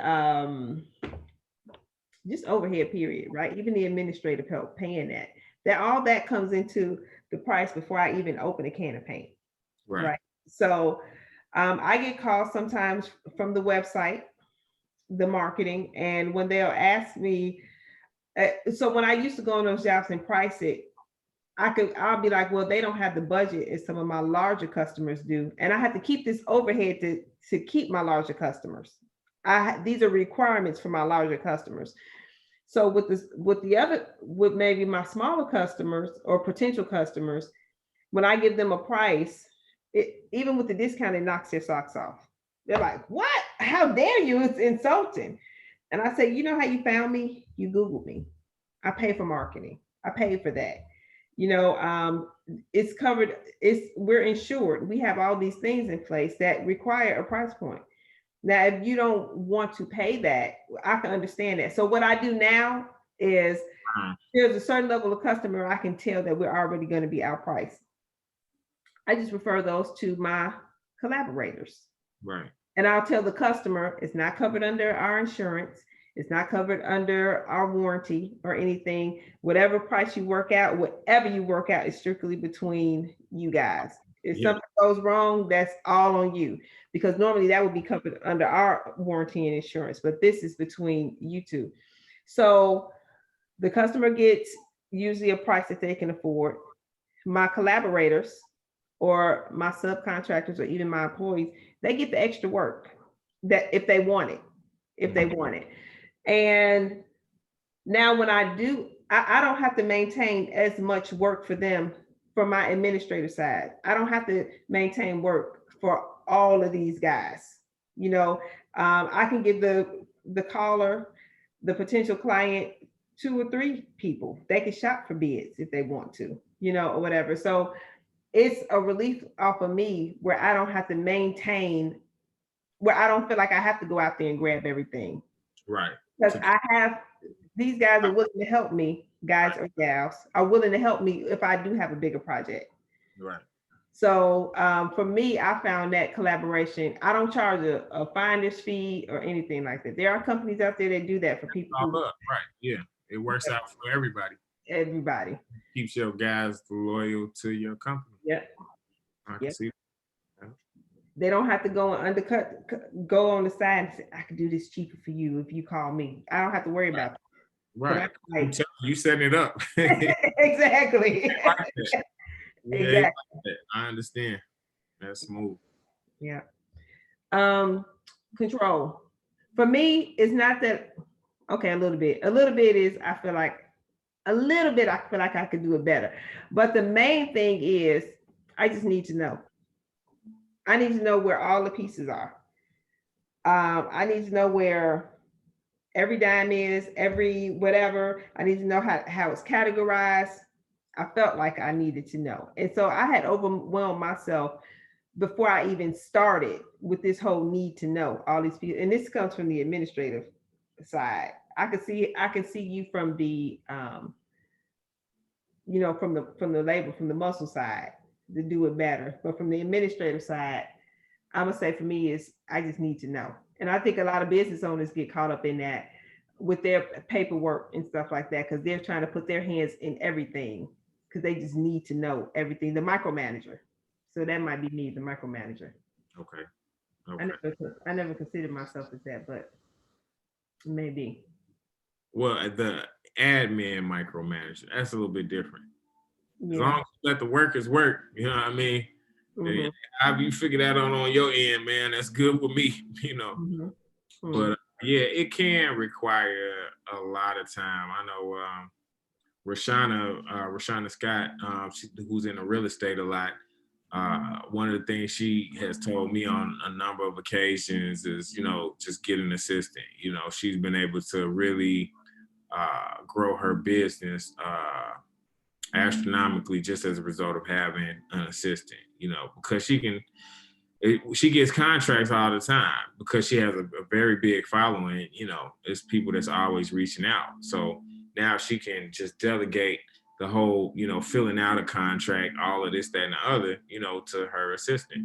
A: just overhead period, right? Even the administrative help paying that. That all that comes into the price before I even open a can of paint.
B: Right.
A: Right. So I get calls sometimes from the website, the marketing, and when they'll ask me, so when I used to go on those jobs and price it, I'll be like, well, they don't have the budget as some of my larger customers do. And I have to keep this overhead to keep my larger customers. These are requirements for my larger customers. So with maybe my smaller customers or potential customers, when I give them a price, even with the discount, it knocks their socks off. They're like, what? How dare you? It's insulting. And I say, you know how you found me? You Googled me. I pay for marketing. I paid for that. It's covered. We're insured. We have all these things in place that require a price point. Now, if you don't want to pay that, I can understand that. So what I do now is there's a certain level of customer I can tell that we're already going to be outpriced. I just refer those to my collaborators.
B: Right.
A: And I'll tell the customer it's not covered under our insurance. It's not covered under our warranty or anything. Whatever price you work out, whatever you work out is strictly between you guys. If something goes wrong, that's all on you, because normally that would be covered under our warranty and insurance, but this is between you two. So the customer gets usually a price that they can afford. My collaborators or my subcontractors or even my employees, they get the extra work that if they want it. And now when I do, I don't have to maintain as much work for them for my administrative side. I don't have to maintain work for all of these guys. I can give the caller, the potential client, 2 or 3 people. They can shop for bids if they want to, or whatever. So it's a relief off of me where I don't have to maintain, where I don't feel like I have to go out there and grab everything.
B: Right.
A: Because I have, these guys are willing to help me, guys or gals are willing to help me if I do have a bigger project.
B: Right.
A: So for me, I found that collaboration, I don't charge a finder's fee or anything like that. There are companies out there that do that for people.
B: Right. Yeah. It works out for everybody.
A: Everybody.
B: Keeps your guys loyal to your company.
A: Yeah.
B: I can see.
A: They don't have to go and go on the side and say, I can do this cheaper for you if you call me. I don't have to worry about that.
B: Right. You setting it up.
A: Exactly.
B: Exactly. I understand. That's smooth.
A: Yeah. Control. For me, it's not that, okay, a little bit is, I feel like I could do it better. But the main thing is, I just need to know. I need to know where all the pieces are. I need to know where every dime is, every whatever. I need to know how it's categorized. I felt like I needed to know. And so I had overwhelmed myself before I even started with this whole need to know all these people. And this comes from the administrative side. I can see you from the from the labor, from the muscle side, to do it better. But from the administrative side, I would say for me is I just need to know. And I think a lot of business owners get caught up in that with their paperwork and stuff like that because they're trying to put their hands in everything because they just need to know everything. The micromanager. So that might be me, the micromanager.
B: Okay.
A: I never considered myself as that, but maybe.
B: Well, the admin micromanager, that's a little bit different.
A: Yeah.
B: As long as you let the workers work, you know what I mean?
A: Mm-hmm.
B: How you figure that out on your end, man, that's good with me, you know.
A: Mm-hmm. Mm-hmm.
B: But yeah, it can require a lot of time. I know Rashana Scott, who's in the real estate a lot, one of the things she has told me on a number of occasions is, you know, just get an assistant. You know, she's been able to really grow her business astronomically just as a result of having an assistant, you know, because she gets contracts all the time because she has a very big following, you know, it's people that's always reaching out. So now she can just delegate the whole, you know, filling out a contract, all of this, that, and the other, you know, to her assistant,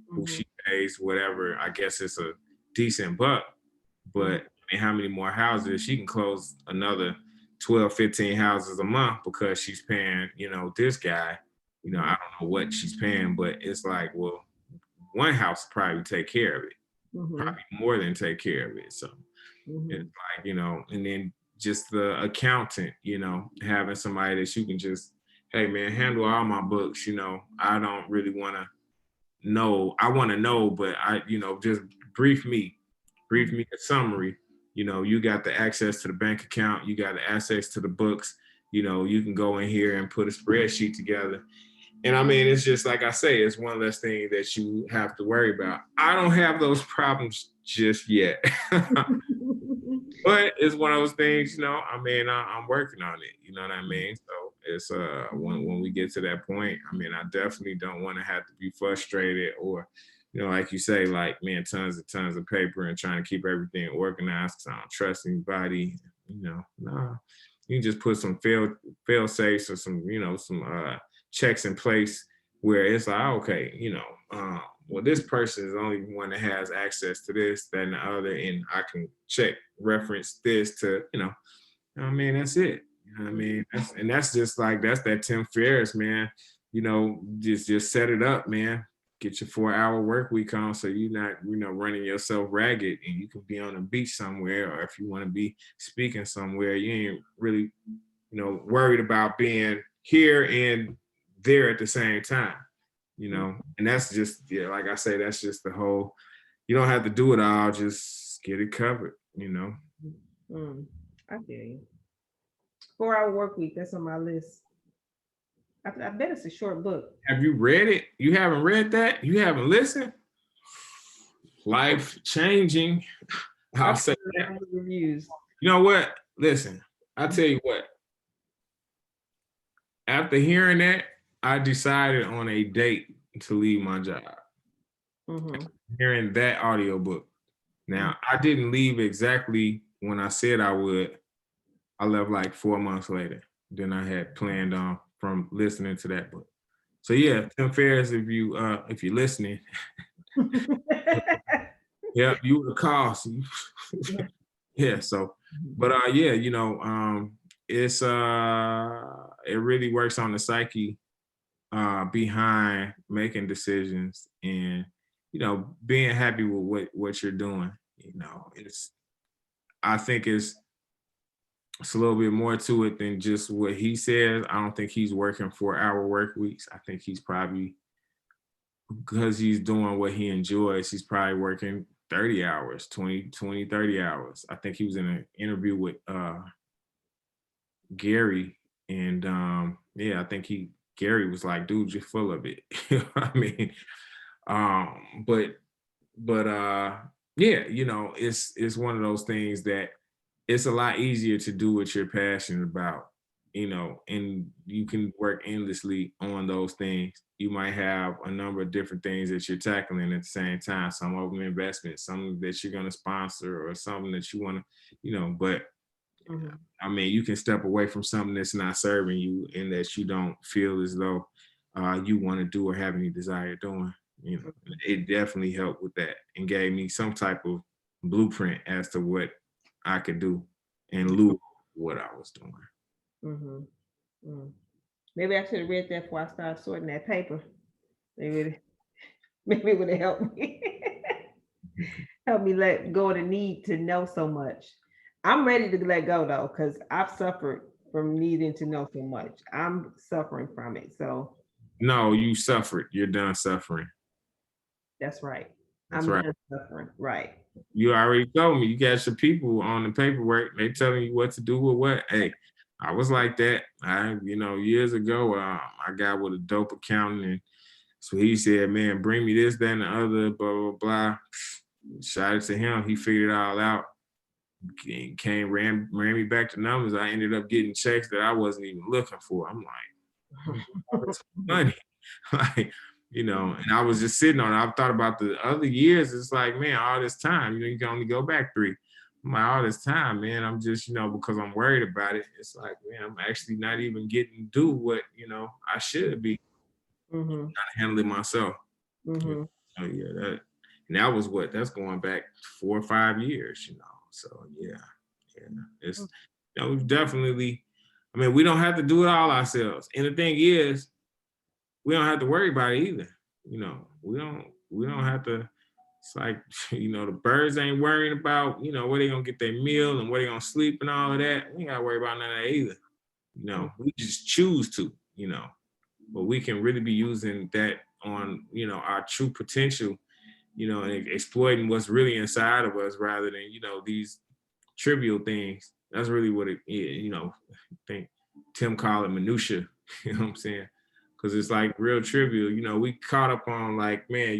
B: who she pays whatever. I guess it's a decent buck, but I mean, how many more houses? She can close another 12, 15 houses a month because she's paying, you know, this guy, you know, I don't know what she's paying, but it's like, well, one house probably take care of it, probably more than take care of it. So it's like, you know, and then just the accountant, you know, having somebody that you can just, hey man, handle all my books, you know, I don't really want to know. I want to know, but you know, just brief me a summary. You know, you got the access to the bank account, you got the access to the books, you know, you can go in here and put a spreadsheet together. And I mean, it's just like I say, it's one less thing that you have to worry about. I don't have those problems just yet. But it's one of those things, you know, I mean, I'm working on it, you know what I mean? So it's when we get to that point, I mean, I definitely don't want to have to be frustrated or, you know, like you say, like, man, tons of paper and trying to keep everything organized because I don't trust anybody, you know, nah. You can just put some fail safes or some, you know, some checks in place where it's like, okay, you know, well, this person is the only one that has access to this, that, and the other, and I can check reference this to, you know, I mean, that's it. You know what I mean? That's just like, that's that Tim Ferriss, man. You know, just set it up, man. Get your 4-hour work week on so you're not, you know, running yourself ragged and you can be on the beach somewhere, or if you want to be speaking somewhere, you ain't really, you know, worried about being here and there at the same time, you know. And that's just, yeah, like I say, that's just the whole, you don't have to do it all, just get it covered, you know.
A: I feel you. 4-hour work week, that's on my list. I bet it's a short book.
B: Have you read it? You haven't read that? You haven't listened? Life changing. I'll say that.
A: Reviews.
B: You know what? Listen, I'll tell you what. After hearing that, I decided on a date to leave my job. Hearing that audiobook. Now, I didn't leave exactly when I said I would. I left like 4 months later than I had planned on from listening to that book. So yeah, Tim Ferriss, if you're listening, yeah, you would call. Yeah, so, but yeah, you know, it's it really works on the psyche behind making decisions and, you know, being happy with what you're doing. You know, I think it's a little bit more to it than just what he says. I don't think he's working 4-hour work weeks. I think he's probably, because he's doing what he enjoys, he's probably working 30 hours, 20, 30 hours. I think he was in an interview with Gary, and yeah, I think Gary was like, dude, you're full of it. You know what I mean? But yeah, you know, it's one of those things that it's a lot easier to do what you're passionate about, you know, and you can work endlessly on those things. You might have a number of different things that you're tackling at the same time. Some of them investments, some that you're going to sponsor, or something that you want to, you know, but I mean, you can step away from something that's not serving you and that you don't feel as though you want to do or have any desire doing. You know, it definitely helped with that and gave me some type of blueprint as to what I could do in lieu of what I was doing.
A: Mm-hmm. Maybe I should have read that before I started sorting that paper. Maybe it would have helped me. Help me let go of the need to know so much. I'm ready to let go though, because I've suffered from needing to know so much. I'm suffering from it. So
B: No, you suffered. You're done suffering.
A: that's right.
B: That's
A: I'm
B: right.
A: done suffering. Right.
B: You already told me. You got your people on the paperwork. They telling you what to do with what. Hey, I was like that. Years ago, I got with a dope accountant, and so he said, "Man, bring me this, that, and the other, blah blah blah." Shot it to him. He figured it all out. Ran me back to numbers. I ended up getting checks that I wasn't even looking for. I'm like, money, like, and I was just sitting on it. I've thought about the other years. It's like, man, all this time, you can only go back 3. I'm like, all this time, man, I'm just, because I'm worried about it. It's like, man, I'm actually not even getting to do what, I should be handling myself.
A: Mm-hmm.
B: So yeah, that was that's going back 4 or 5 years, So yeah, it's, we've definitely, we don't have to do it all ourselves. And the thing is, we don't have to worry about it either. We don't have to. It's like, the birds ain't worrying about, where they gonna get their meal and where they gonna sleep and all of that. We ain't gotta worry about none of that either. We just choose to, but we can really be using that on, our true potential, and exploiting what's really inside of us rather than, these trivial things. That's really what it is, I think Tim called it minutia, you know what I'm saying? Because it's like real trivial, we caught up on like, man,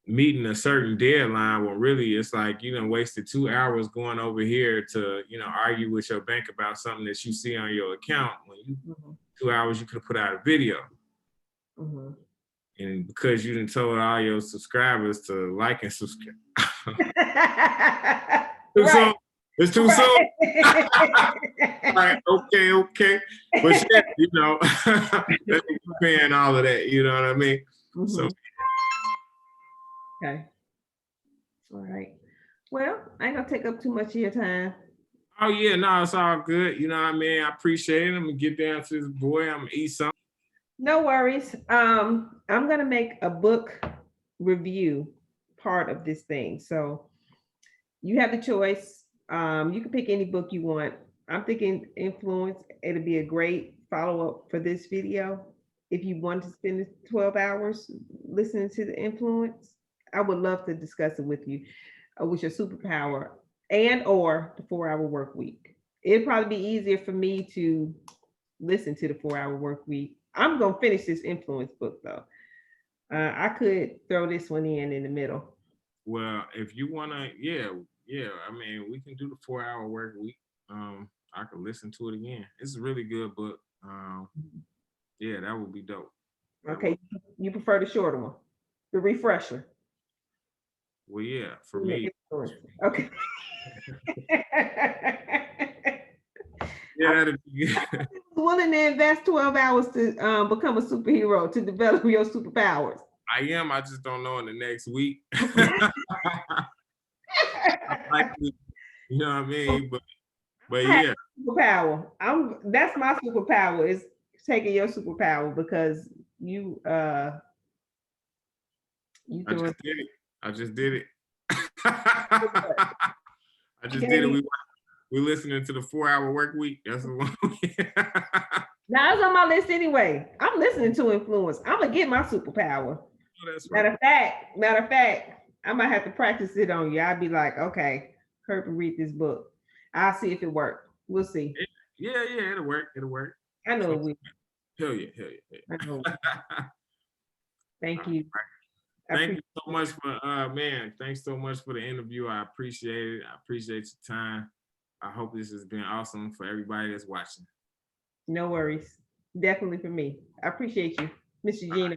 B: meeting a certain deadline when really it's like, wasted 2 hours going over here to, argue with your bank about something that you see on your account when you 2 hours you could have put out a video. And because you didn't told all your subscribers to like and subscribe.
A: Right.
B: It's too soon. Right, okay. But yeah, that's paying all of that, you know what I mean? So
A: okay. All right. Well, I ain't gonna take up too much of your time.
B: Oh yeah, no, it's all good. You know what I mean? I appreciate it. I'm gonna get down to this boy. I'm gonna eat something.
A: No worries. I'm gonna make a book review part of this thing. So you have the choice. You can pick any book you want. I'm thinking Influence. It'll be a great follow-up for this video. If you want to spend 12 hours listening to the Influence, I would love to discuss it with you, with your superpower and or the 4-hour work week. It'd probably be easier for me to listen to the 4-hour work week. I'm gonna finish this Influence book though. I could throw this one in the middle.
B: Well, if you wanna, yeah. We can do the 4-hour work week. I could listen to it again. It's a really good book. Yeah, that would be dope.
A: Okay, you prefer the shorter one, the refresher.
B: Well, yeah, for me.
A: Okay.
B: Yeah, that'd be good.
A: Willing to invest 12 hours to become a superhero, to develop your superpowers.
B: I am. I just don't know in the next week. Likely, you know what I mean? But yeah.
A: Superpower. That's my superpower, is taking your superpower, because you
B: I just did it. I just did it. We're listening to the 4-hour work week. That's the one.
A: Now it's on my list anyway. I'm listening to Influence. I'm gonna get my superpower.
B: Oh, that's right.
A: Matter of fact, I might have to practice it on you. I'd be like, okay, Kirk, read this book. I'll see if it works. We'll see.
B: Yeah, it'll work.
A: I know it will.
B: Hell yeah.
A: I know. Thank you.
B: Thank you so much for thanks so much for the interview. I appreciate it. I appreciate your time. I hope this has been awesome for everybody that's watching.
A: No worries. Definitely for me. I appreciate you, Mr. Geno.